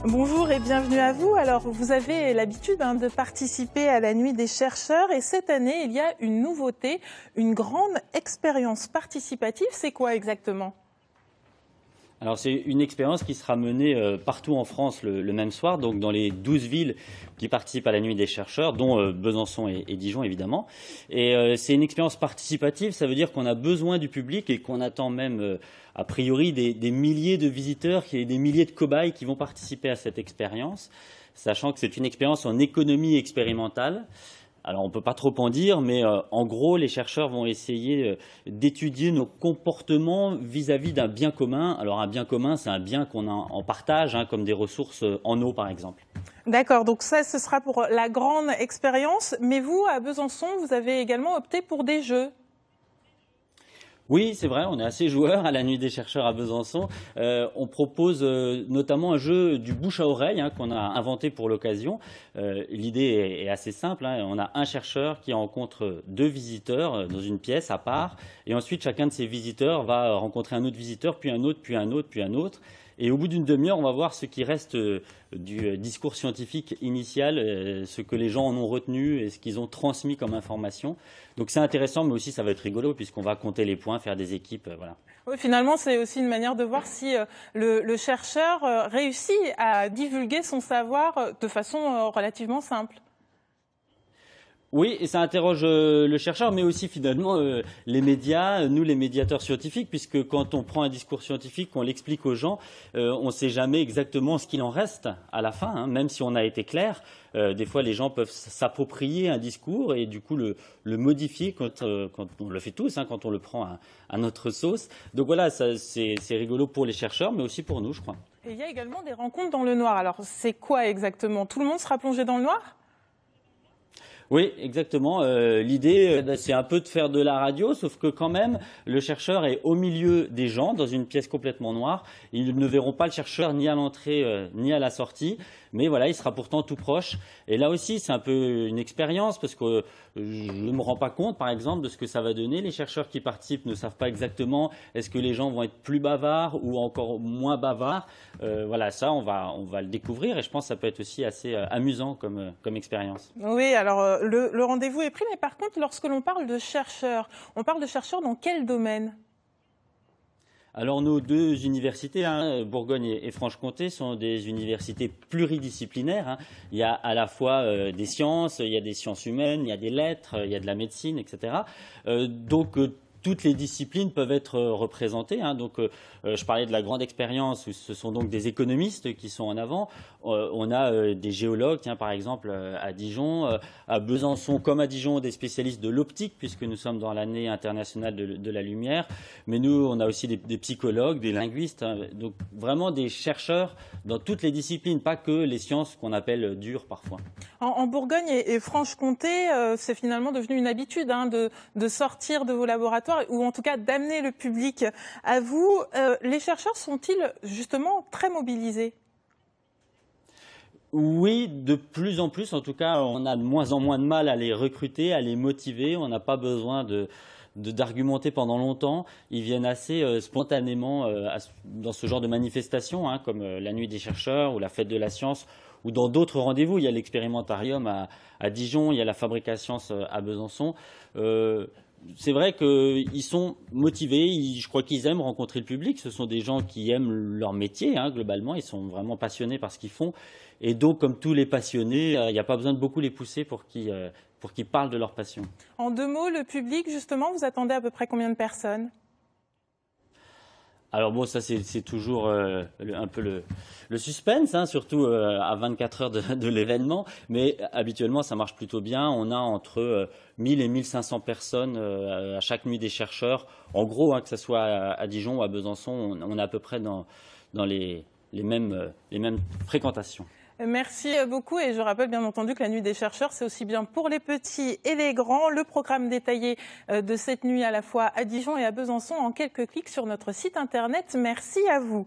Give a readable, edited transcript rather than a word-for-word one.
Bonjour et bienvenue à vous. Alors, vous avez l'habitude de participer à la Nuit des chercheurs et cette année, il y a une nouveauté, une grande expérience participative. C'est quoi exactement ? Alors c'est une expérience qui sera menée partout en France le même soir, donc dans les 12 villes qui participent à la Nuit des chercheurs, dont Besançon et Dijon évidemment. Et c'est une expérience participative, ça veut dire qu'on a besoin du public et qu'on attend même a priori des milliers de visiteurs, des milliers de cobayes qui vont participer à cette expérience, sachant que c'est une expérience en économie expérimentale. Alors on ne peut pas trop en dire, mais en gros, les chercheurs vont essayer d'étudier nos comportements vis-à-vis d'un bien commun. Alors un bien commun, c'est un bien qu'on a en partage, comme des ressources en eau par exemple. D'accord, donc ça, ce sera pour la grande expérience. Mais vous, à Besançon, vous avez également opté pour des jeux. Oui, c'est vrai, on est assez joueurs à la Nuit des chercheurs à Besançon. On propose notamment un jeu du bouche à oreille qu'on a inventé pour l'occasion. L'idée est assez simple. On a un chercheur qui rencontre deux visiteurs dans une pièce à part. Et ensuite, chacun de ces visiteurs va rencontrer un autre visiteur, puis un autre, puis un autre, puis un autre. Et au bout d'une demi-heure, on va voir ce qui reste du discours scientifique initial, ce que les gens en ont retenu et ce qu'ils ont transmis comme information. Donc c'est intéressant, mais aussi ça va être rigolo puisqu'on va compter les points, faire des équipes. Voilà. Oui, finalement, c'est aussi une manière de voir si le chercheur réussit à divulguer son savoir de façon relativement simple. Oui, et ça interroge le chercheur, mais aussi finalement les médias, nous les médiateurs scientifiques, puisque quand on prend un discours scientifique, qu'on l'explique aux gens, on ne sait jamais exactement ce qu'il en reste à la fin, même si on a été clair. Des fois, les gens peuvent s'approprier un discours et du coup le modifier quand on le fait tous, quand on le prend à notre sauce. Donc voilà, c'est rigolo pour les chercheurs, mais aussi pour nous, je crois. Et il y a également des rencontres dans le noir. Alors, c'est quoi exactement ? Tout le monde sera plongé dans le noir ? Oui, exactement. L'idée, c'est un peu de faire de la radio, sauf que quand même, le chercheur est au milieu des gens, dans une pièce complètement noire. Ils ne verront pas le chercheur ni à l'entrée ni à la sortie, mais voilà, il sera pourtant tout proche. Et là aussi, c'est un peu une expérience, parce que je ne me rends pas compte, par exemple, de ce que ça va donner. Les chercheurs qui participent ne savent pas exactement est-ce que les gens vont être plus bavards ou encore moins bavards. Voilà, ça, on va le découvrir, et je pense que ça peut être aussi assez amusant comme expérience. Oui, alors le rendez-vous est pris, mais par contre, lorsque l'on parle de chercheurs, on parle de chercheurs dans quel domaine ? Alors nos deux universités, Bourgogne et Franche-Comté, sont des universités pluridisciplinaires. Il y a à la fois des sciences, il y a des sciences humaines, il y a des lettres, il y a de la médecine, etc. Donc toutes les disciplines peuvent être représentées. Donc, je parlais de la grande expérience où ce sont donc des économistes qui sont en avant. On a des géologues, par exemple à Dijon, à Besançon comme à Dijon, des spécialistes de l'optique puisque nous sommes dans l'année internationale de la lumière. Mais nous, on a aussi des psychologues, des linguistes, donc vraiment des chercheurs dans toutes les disciplines, pas que les sciences qu'on appelle dures parfois. En Bourgogne et Franche-Comté, c'est finalement devenu une habitude de sortir de vos laboratoires ou en tout cas d'amener le public à vous. Les chercheurs sont-ils justement très mobilisés ? Oui, de plus en plus. En tout cas, on a de moins en moins de mal à les recruter, à les motiver. On n'a pas besoin d'argumenter pendant longtemps. Ils viennent assez spontanément dans ce genre de manifestations, comme la Nuit des chercheurs ou la Fête de la science, ou dans d'autres rendez-vous. Il y a l'expérimentarium à Dijon, il y a la Fabrica Science à Besançon. C'est vrai qu'ils sont motivés, je crois qu'ils aiment rencontrer le public. Ce sont des gens qui aiment leur métier, globalement. Ils sont vraiment passionnés par ce qu'ils font. Et donc, comme tous les passionnés, il n'y a pas besoin de beaucoup les pousser pour qu'ils parlent de leur passion. En 2 mots, le public, justement, vous attendez à peu près combien de personnes ? Alors bon, ça c'est toujours un peu le suspense, surtout à 24 heures de l'événement. Mais habituellement, ça marche plutôt bien. On a entre 1000 et 1500 personnes à chaque Nuit des chercheurs. En gros, que ce soit à Dijon ou à Besançon, on est à peu près dans les mêmes fréquentations. Merci beaucoup et je rappelle bien entendu que la Nuit des chercheurs, c'est aussi bien pour les petits et les grands. Le programme détaillé de cette nuit à la fois à Dijon et à Besançon en quelques clics sur notre site internet. Merci à vous.